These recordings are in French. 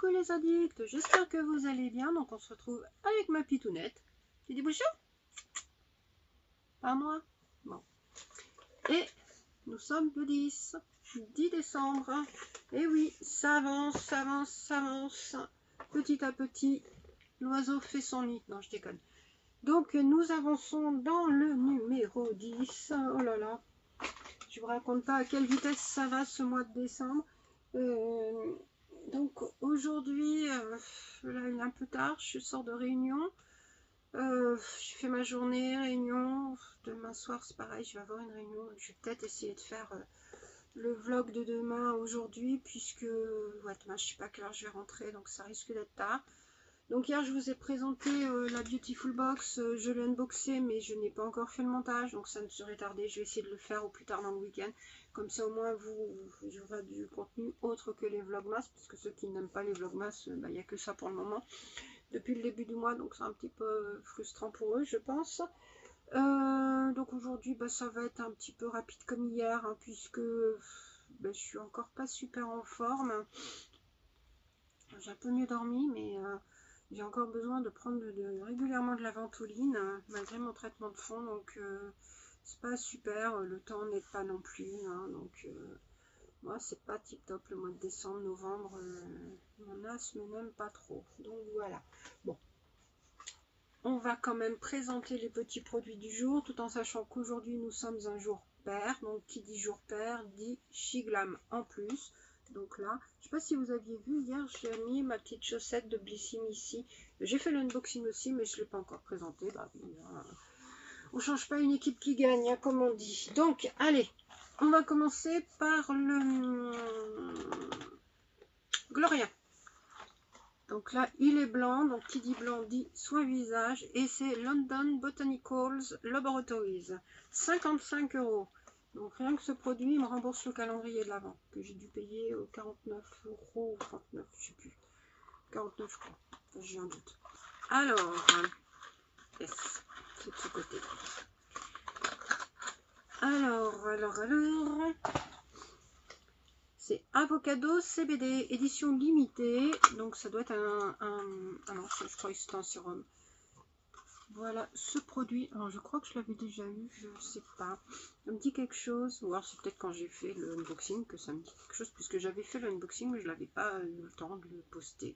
Coucou les addicts, j'espère que vous allez bien. Donc on se retrouve avec ma pitounette. Tu dis bouchon? Pas moi? Bon. Et nous sommes le 10 décembre. Et oui, ça avance, ça avance, ça avance. Petit à petit, l'oiseau fait son nid. Non, je déconne. Donc nous avançons dans le numéro 10. Oh là là. Je vous raconte pas à quelle vitesse ça va ce mois de décembre. Donc aujourd'hui, là il est un peu tard, je sors de réunion. J'ai fait ma journée, réunion. Demain soir c'est pareil, je vais avoir une réunion. Je vais peut-être essayer de faire le vlog de demain aujourd'hui, puisque ouais, demain je sais pas à quelle heure je vais rentrer, donc ça risque d'être tard. Donc hier je vous ai présenté la Beautiful Box, je l'ai unboxé mais je n'ai pas encore fait le montage, donc ça ne serait tardé, je vais essayer de le faire au plus tard dans le week-end. Comme ça au moins vous aurez du contenu autre que les vlogmas, parce que ceux qui n'aiment pas les vlogmas, il n'y a que ça pour le moment. Depuis le début du mois, donc c'est un petit peu frustrant pour eux je pense. Donc aujourd'hui ça va être un petit peu rapide comme hier, hein, puisque je suis encore pas super en forme. J'ai un peu mieux dormi, mais j'ai encore besoin de prendre régulièrement de la ventoline, malgré mon traitement de fond, donc c'est pas super, le temps n'aide pas non plus, hein, donc moi c'est pas tip top le mois de décembre, novembre, mon asthme n'aime pas trop, donc voilà. Bon, on va quand même présenter les petits produits du jour, tout en sachant qu'aujourd'hui nous sommes un jour pair, donc qui dit jour pair dit Shiglam en plus. Donc là, je sais pas si vous aviez vu, hier j'ai mis ma petite chaussette de Blissimissy. J'ai fait l'unboxing aussi, mais je ne l'ai pas encore présenté. Bah, on change pas une équipe qui gagne, hein, comme on dit. Donc, allez, on va commencer par le Gloria. Donc là, il est blanc, donc qui dit blanc dit soin visage, et c'est London Botanicals Laboratories, 55 €. Donc rien que ce produit, il me rembourse le calendrier de l'Avent, que j'ai dû payer 49 € ou 39, je sais plus. 49 je crois, j'ai un doute. Alors, yes, c'est de ce côté. Alors, c'est Avocado CBD, édition limitée, donc ça doit être non, je crois que c'est un sérum. Voilà ce produit. Alors je crois que je l'avais déjà eu, je ne sais pas. Ça me dit quelque chose. Ou alors c'est peut-être quand j'ai fait le unboxing que ça me dit quelque chose, puisque j'avais fait le unboxing mais je n'avais pas eu le temps de le poster.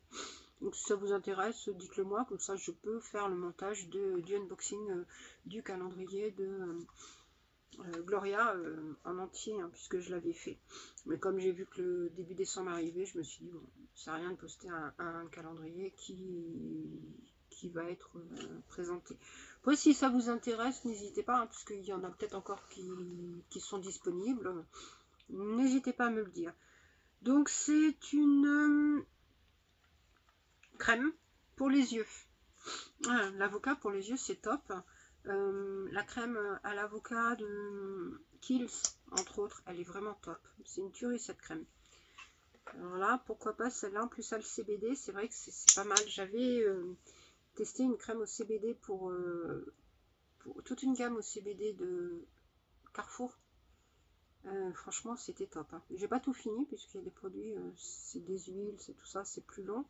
Donc si ça vous intéresse, dites-le moi, comme ça je peux faire le montage du unboxing du calendrier de Gloria en entier, hein, puisque je l'avais fait. Mais comme j'ai vu que le début décembre arrivait, je me suis dit bon, ça sert à rien de poster un calendrier qui va être présenté. Après, si ça vous intéresse, n'hésitez pas, hein, puisqu'il y en a peut-être encore qui sont disponibles. N'hésitez pas à me le dire. Donc, c'est une crème pour les yeux. Voilà, l'avocat pour les yeux, c'est top. La crème à l'avocat de Kiehl's, entre autres, elle est vraiment top. C'est une tuerie cette crème. Alors là, pourquoi pas celle-là, en plus ça le CBD, c'est vrai que c'est pas mal. J'avais testé une crème au CBD pour toute une gamme au CBD de Carrefour. Franchement, c'était top. Hein. J'ai pas tout fini, puisqu'il y a des produits, c'est des huiles, c'est tout ça, c'est plus long.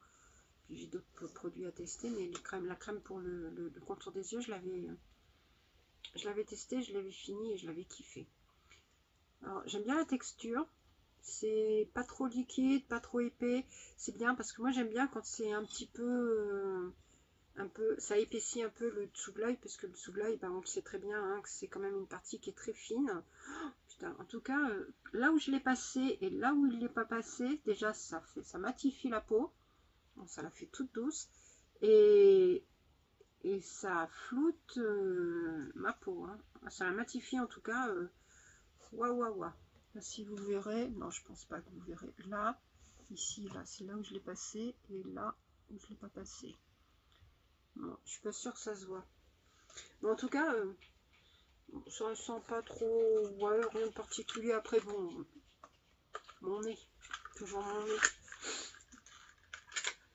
Puis j'ai d'autres produits à tester, mais la crème pour le contour des yeux, je l'avais testé, je l'avais fini et je l'avais kiffé. Alors, j'aime bien la texture. C'est pas trop liquide, pas trop épais. C'est bien parce que moi j'aime bien quand c'est un petit peu, ça épaissit un peu le dessous de l'œil, parce que le dessous de l'œil, ben, on le sait très bien, hein, que c'est quand même une partie qui est très fine. Oh, putain, en tout cas, là où je l'ai passé et là où il n'est pas passé, déjà ça matifie la peau. Bon, ça la fait toute douce et ça floute ma peau. Hein. Ça la matifie en tout cas. Waouh, waouh, waouh. Là, si vous verrez, non, je pense pas que vous verrez. Là, ici, là, c'est là où je l'ai passé, et là où je l'ai pas passé. Bon, je suis pas sûre que ça se voit. Mais en tout cas, ça ne sent pas trop, ouais, rien de particulier. Après, bon, mon nez, toujours mon nez.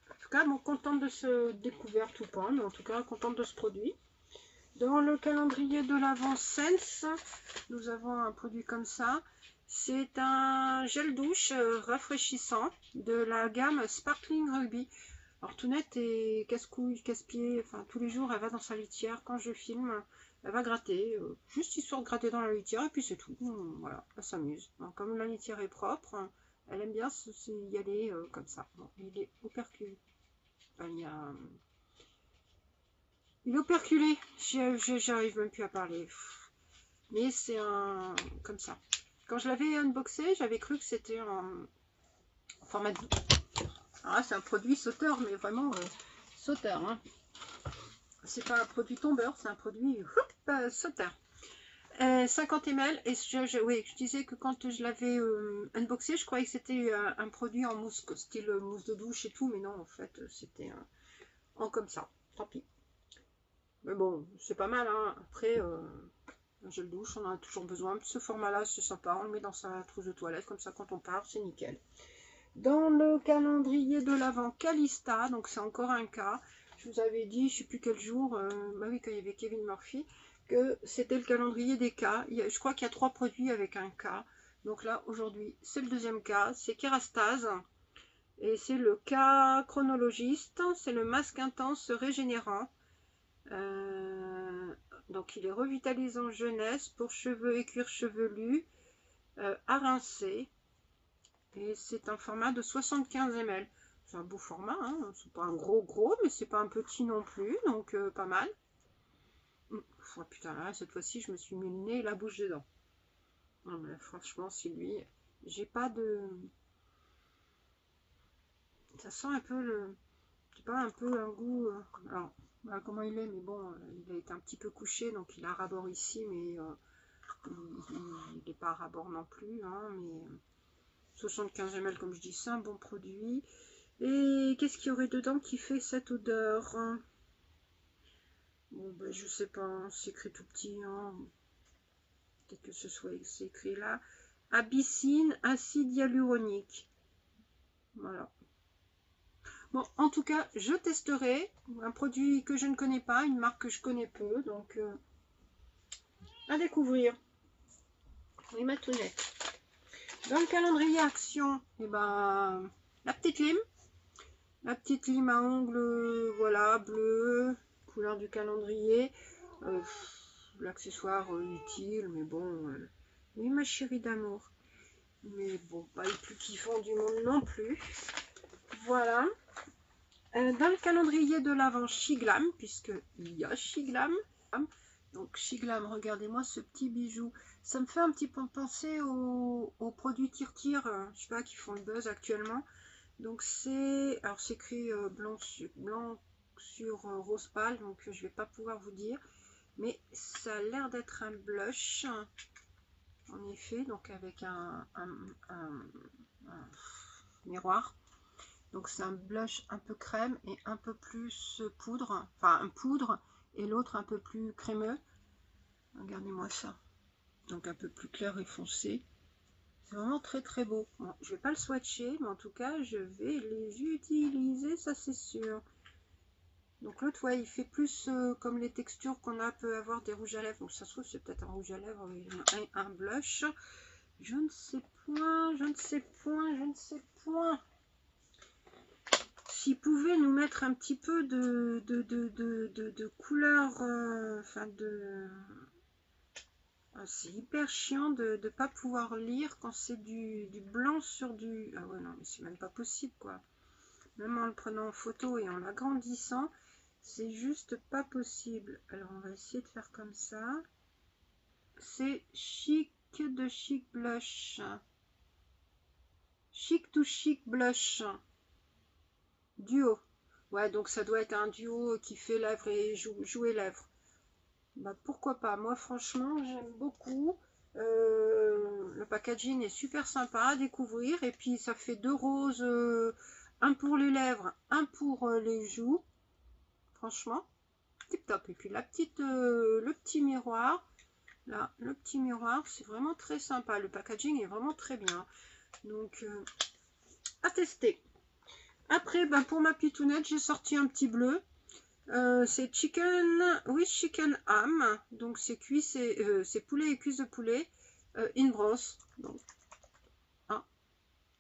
En tout cas, bon, contente de ce découverte ou pas, mais en tout cas, contente de ce produit. Dans le calendrier de l'Avent Sense, nous avons un produit comme ça. C'est un gel douche rafraîchissant de la gamme Sparkling Ruby. Alors Tounette est casse-couille, casse-pied, enfin tous les jours elle va dans sa litière. Quand je filme, elle va gratter, juste histoire de gratter dans la litière et puis c'est tout. Voilà, elle s'amuse. Comme la litière est propre, elle aime bien y aller comme ça. Bon, il est operculé. Enfin, il est operculé. J'arrive même plus à parler. Mais c'est un... comme ça. Quand je l'avais unboxé, j'avais cru que c'était en format de... Ah, c'est un produit sauteur, mais vraiment sauteur. Hein. C'est pas un produit tombeur, c'est un produit sauteur. 50 ml. Et oui, je disais que quand je l'avais unboxé, je croyais que c'était un produit en mousse, style mousse de douche et tout. Mais non, en fait, c'était en comme ça. Tant pis. Mais bon, c'est pas mal. Hein. Après... un gel douche, on en a toujours besoin. Ce format-là, c'est sympa. On le met dans sa trousse de toilette. Comme ça, quand on part, c'est nickel. Dans le calendrier de l'Avent Calista, donc c'est encore un cas. Je vous avais dit, je ne sais plus quel jour, bah oui, quand il y avait Kevin Murphy, que c'était le calendrier des cas. Je crois qu'il y a 3 produits avec un cas. Donc là, aujourd'hui, c'est le deuxième cas. C'est Kerastase. Et c'est le cas chronologiste. C'est le masque intense régénérant. Donc il est revitalisant jeunesse pour cheveux et cuir chevelu à rincer. Et c'est un format de 75 ml. C'est un beau format, hein. C'est pas un gros, mais c'est pas un petit non plus, donc pas mal. Oh, putain, là, cette fois-ci, je me suis mis le nez et la bouche dedans. Non, mais franchement, c'est lui. J'ai pas de... Ça sent un peu le... C'est pas un peu un goût... Alors, voilà comment il est, mais bon, il a été un petit peu couché, donc il a rabord ici, mais il n'est pas à rabord non plus, hein, mais 75 ml, comme je dis, c'est un bon produit. Et qu'est-ce qu'il y aurait dedans qui fait cette odeur? Bon, ben, je sais pas, c'est écrit tout petit, hein. Peut-être que ce soit écrit là. Abyssine, acide hyaluronique. Voilà. Bon, en tout cas, je testerai un produit que je ne connais pas, une marque que je connais peu, donc à découvrir. Oui, ma Tounette. Dans le calendrier action, eh ben, la petite lime à ongles, voilà, bleu, couleur du calendrier, l'accessoire utile, mais bon, oui, ma chérie d'amour, mais bon, pas le plus kiffant du monde non plus. Voilà. Dans le calendrier de l'Avent Shiglam, puisqu'il y a Shiglam. Donc Shiglam, regardez-moi ce petit bijou. Ça me fait un petit peu penser aux produits Tir-Tir, je sais pas, qui font le buzz actuellement. Donc c'est, alors c'est écrit blanc sur rose pâle, donc je vais pas pouvoir vous dire. Mais ça a l'air d'être un blush, en effet, donc avec un miroir. Donc c'est un blush un peu crème et un peu plus poudre, enfin un poudre et l'autre un peu plus crémeux. Regardez-moi ça. Donc un peu plus clair et foncé. C'est vraiment très beau. Bon, je vais pas le swatcher, mais en tout cas je vais les utiliser, ça c'est sûr. Donc l'autre, ouais, il fait plus comme les textures qu'on peut avoir des rouges à lèvres. Donc ça se trouve c'est peut-être un rouge à lèvres, un blush. Je ne sais point, je ne sais point, je ne sais point. S'ils pouvaient nous mettre un petit peu de couleur, enfin c'est hyper chiant de ne pas pouvoir lire quand c'est du blanc sur du... Ah ouais, non, mais c'est même pas possible, quoi. Même en le prenant en photo et en l'agrandissant, c'est juste pas possible. Alors, on va essayer de faire comme ça. C'est Chic de Chic Blush. Chic to Chic Blush. Duo. Ouais, donc ça doit être un duo qui fait lèvres et jouer lèvres. Bah, pourquoi pas. Moi, franchement, j'aime beaucoup. Le packaging est super sympa à découvrir. Et puis, ça fait 2 roses. Un pour les lèvres, un pour les joues. Franchement, tip top. Et puis, le petit miroir. Là, le petit miroir, c'est vraiment très sympa. Le packaging est vraiment très bien. Donc, à tester. Après, ben, pour ma pitounette, j'ai sorti un petit bleu. C'est chicken with chicken ham. Donc, c'est poulet et cuisses de poulet in broth. Donc,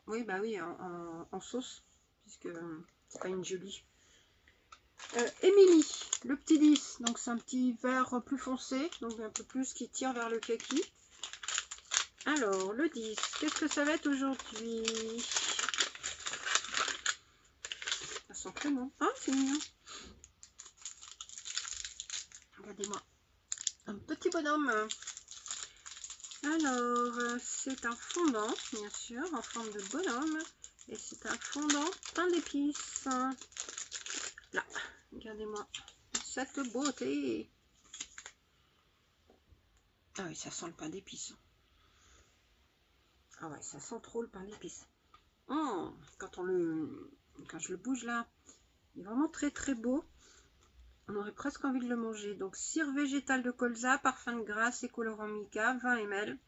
Oui, bah oui, en sauce, puisque c'est pas une jolie. Émilie, le petit 10, donc c'est un petit vert plus foncé, donc un peu plus qui tire vers le kaki. Alors, le 10, qu'est-ce que ça va être aujourd'hui? Ça sent très bon. Ah, c'est mignon. Regardez-moi. Un petit bonhomme. Alors, c'est un fondant, bien sûr, en forme de bonhomme. Et c'est un fondant pain d'épices. Là, regardez-moi cette beauté. Ah oui, ça sent le pain d'épices. Ah ouais, ça sent trop le pain d'épices. Quand je le bouge là, il est vraiment très très beau. On aurait presque envie de le manger. Donc, cire végétale de colza, parfum de grasse et colorant mica, 20 ml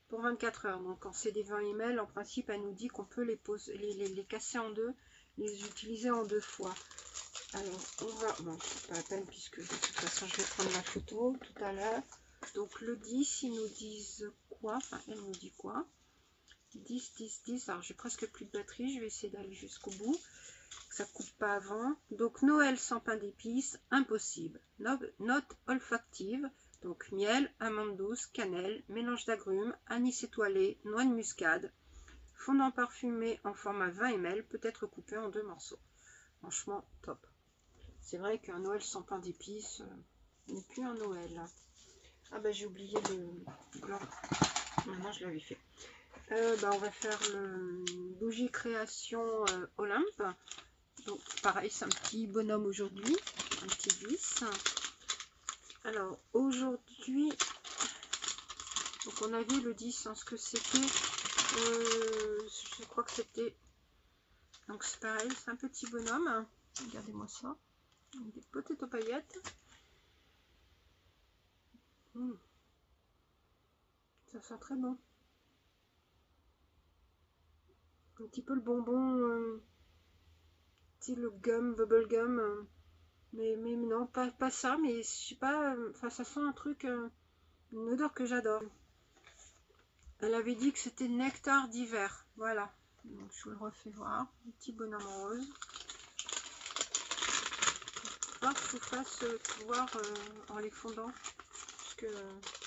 pour 24 heures. Donc, quand c'est des 20 ml, en principe, elle nous dit qu'on peut les casser en deux, les utiliser en 2 fois. Alors, on va... Bon, c'est pas la peine puisque de toute façon, je vais prendre la photo tout à l'heure. Donc, le 10, ils nous disent quoi? Enfin, elle nous dit quoi? 10, 10, 10. Alors, j'ai presque plus de batterie. Je vais essayer d'aller jusqu'au bout. Ça coupe pas avant. Donc, Noël sans pain d'épices, impossible. Note olfactive. Donc, miel, amande douce, cannelle, mélange d'agrumes, anis étoilé, noix de muscade. Fondant parfumé en format 20 ml peut être coupé en 2 morceaux. Franchement, top. C'est vrai qu'un Noël sans pain d'épices n'est plus un Noël. Ah bah j'ai oublié le blanc. Maintenant je l'avais fait. On va faire le bougie création Olympe. Donc pareil, c'est un petit bonhomme aujourd'hui. Un petit 10. Alors aujourd'hui, donc on a vu le 10, hein, ce que c'était. Je crois que c'était... Donc c'est pareil, c'est un petit bonhomme. Regardez-moi ça. Des potettes aux paillettes. Ça sent très bon. Un petit peu le bonbon, style gum, bubble gum. Mais non, pas ça, mais je sais pas. Enfin, ça sent un truc, une odeur que j'adore. Elle avait dit que c'était nectar d'hiver. Voilà. Donc je vous le refais voir. Un petit bonhomme rose. Voir que je vous fasse voir en les fondant. Parce que,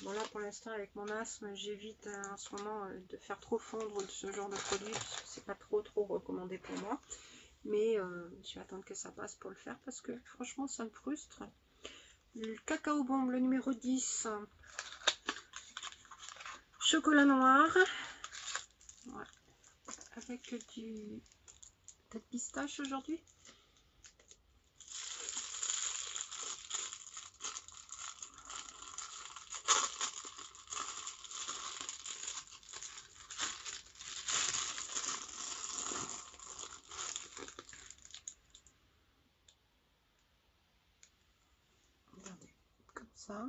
bon là pour l'instant avec mon asthme, j'évite en ce moment de faire trop fondre ce genre de produit. Parce que c'est pas trop recommandé pour moi. Mais je vais attendre que ça passe pour le faire parce que franchement ça me frustre. Le cacao bombe, le numéro 10. Chocolat noir. Ouais. Avec du peut-être pistache aujourd'hui. Regardez, comme ça.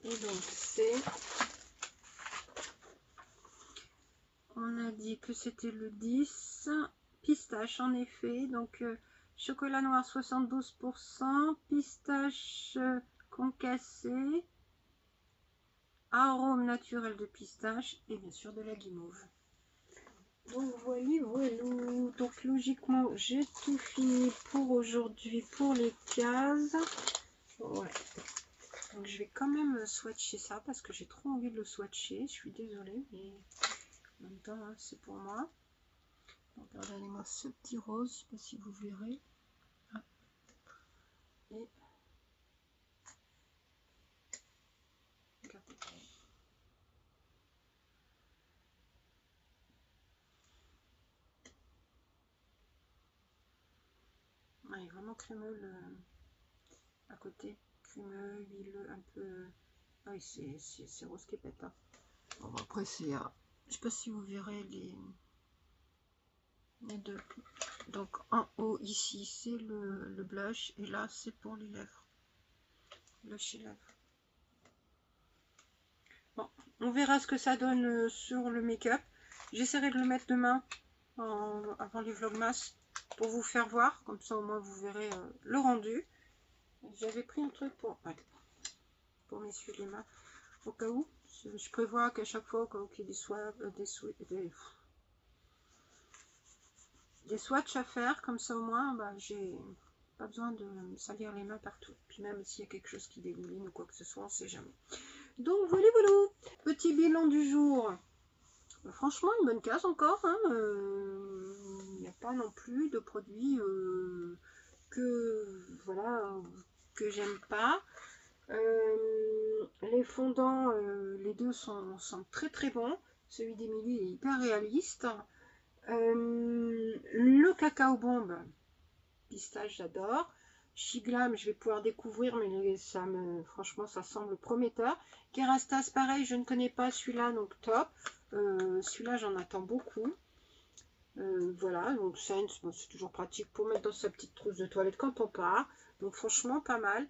Et donc c'est... On a dit que c'était le 10. Pistache en effet. Donc chocolat noir 72%. Pistache concassée. Arôme naturel de pistache. Et bien sûr de la guimauve. Donc voilà. Donc logiquement j'ai tout fini pour aujourd'hui pour les cases. Ouais. Donc je vais quand même swatcher ça parce que j'ai trop envie de le swatcher. Je suis désolée, mais en même temps hein, c'est pour moi. Donc regardez-moi ce petit rose, je sais pas si vous verrez. Ah. Et regardez. Ah, il est vraiment crémeux à côté. Crémeux, huileux, un peu... Ah oui, c'est rose qui pète. Hein. Bon, après, c'est... je sais pas si vous verrez les deux. Donc, en haut, ici, c'est le blush. Et là, c'est pour les lèvres. Blush et lèvres. Bon, on verra ce que ça donne sur le make-up. J'essaierai de le mettre demain, avant les vlogmas, pour vous faire voir. Comme ça, au moins, vous verrez le rendu. J'avais pris un truc pour m'essuyer les mains au cas où. Je prévois qu'à chaque fois, qu'il y ait des des swatchs à faire, comme ça au moins, bah, j'ai pas besoin de me salir les mains partout. Puis même s'il y a quelque chose qui dégouline ou quoi que ce soit, on sait jamais. Donc voilà, voilà. Petit bilan du jour. Franchement, une bonne case encore. Hein. Il n'y a pas non plus de produits voilà, que j'aime pas. Les fondants, les deux sont très très bons. Celui d'Emilie est hyper réaliste. Le cacao bombe, pistache, j'adore. Chiglam, je vais pouvoir découvrir, mais franchement, ça semble prometteur. Kerastase, pareil, je ne connais pas celui-là, donc top. Celui-là, j'en attends beaucoup. Voilà, donc Sense, bon, c'est toujours pratique pour mettre dans sa petite trousse de toilette quand on part. Donc franchement, pas mal.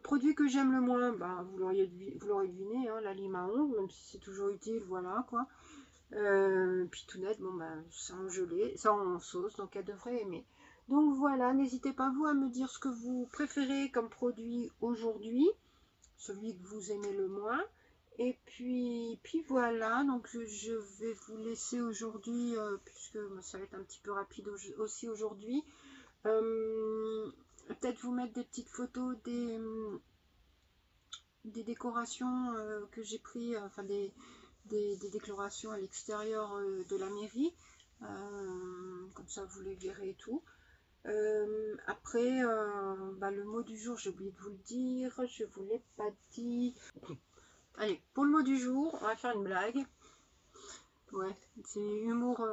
Produit que j'aime le moins, bah, vous l'aurez deviné, hein, la lime à ongles, même si c'est toujours utile, voilà quoi. Puis tout net, bon bah, c'est en gelée, ça en sauce, donc elle devrait aimer. Donc voilà, n'hésitez pas vous à me dire ce que vous préférez comme produit aujourd'hui, celui que vous aimez le moins. Et puis voilà, donc je vais vous laisser aujourd'hui, puisque ça va être un petit peu rapide aussi aujourd'hui. Peut-être vous mettre des petites photos des décorations que j'ai pris, enfin des décorations à l'extérieur de la mairie. Comme ça vous les verrez et tout. Après, bah, le mot du jour, j'ai oublié de vous le dire, je vous l'ai pas dit. Allez, pour le mot du jour, on va faire une blague. Ouais, c'est humour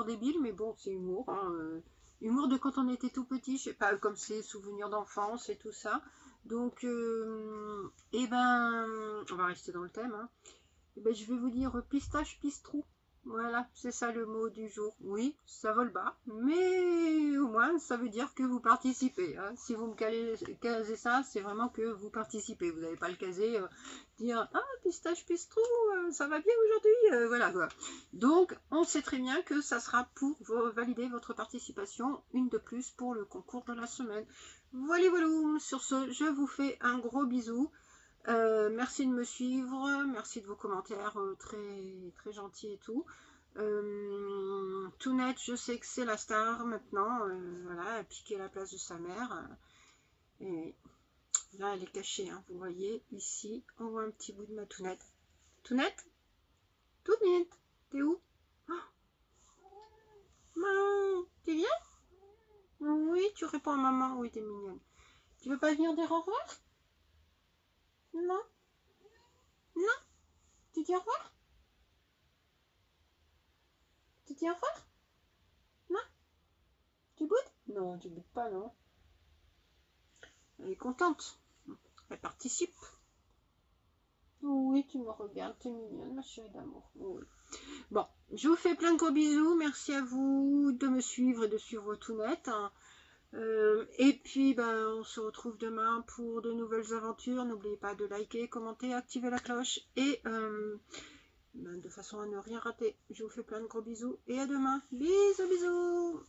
débile, mais bon, c'est humour. Hein, humour de quand on était tout petit, je sais pas, comme c'est souvenirs d'enfance et tout ça. Donc, et ben, on va rester dans le thème. Hein. Et ben, je vais vous dire pistache, pistrou. Voilà, c'est ça le mot du jour. Oui, ça vole bas, mais au moins ça veut dire que vous participez. Hein. Si vous me casez ça, c'est vraiment que vous participez. Vous n'allez pas le caser, dire ah pistache, pistrou, ça va bien aujourd'hui. Voilà quoi. Donc on sait très bien que ça sera pour valider votre participation, une de plus pour le concours de la semaine. Voilà, voilà. Sur ce, je vous fais un gros bisou. Merci de me suivre, merci de vos commentaires très, très gentils et tout. Tout net, je sais que c'est la star maintenant, voilà, elle a piqué la place de sa mère. Et là, elle est cachée, hein, vous voyez, ici, on voit un petit bout de ma Tounette. Tounette? Tounette, t'es où? Maman, t'es bien? Oui, tu réponds à maman, oui, t'es mignonne. Tu veux pas venir dire au revoir? Non? Non? Tu dis au revoir? Tu dis au revoir? Non? Tu boudes? Non, tu boudes pas, non. Elle est contente. Elle participe. Oui, tu me regardes, t'es mignonne, ma chérie d'amour. Oui. Bon, je vous fais plein de gros bisous. Merci à vous de me suivre et de suivre tout net. Et puis, ben, on se retrouve demain pour de nouvelles aventures. N'oubliez pas de liker, commenter, activer la cloche et ben, de façon à ne rien rater. Je vous fais plein de gros bisous et à demain. Bisous, bisous.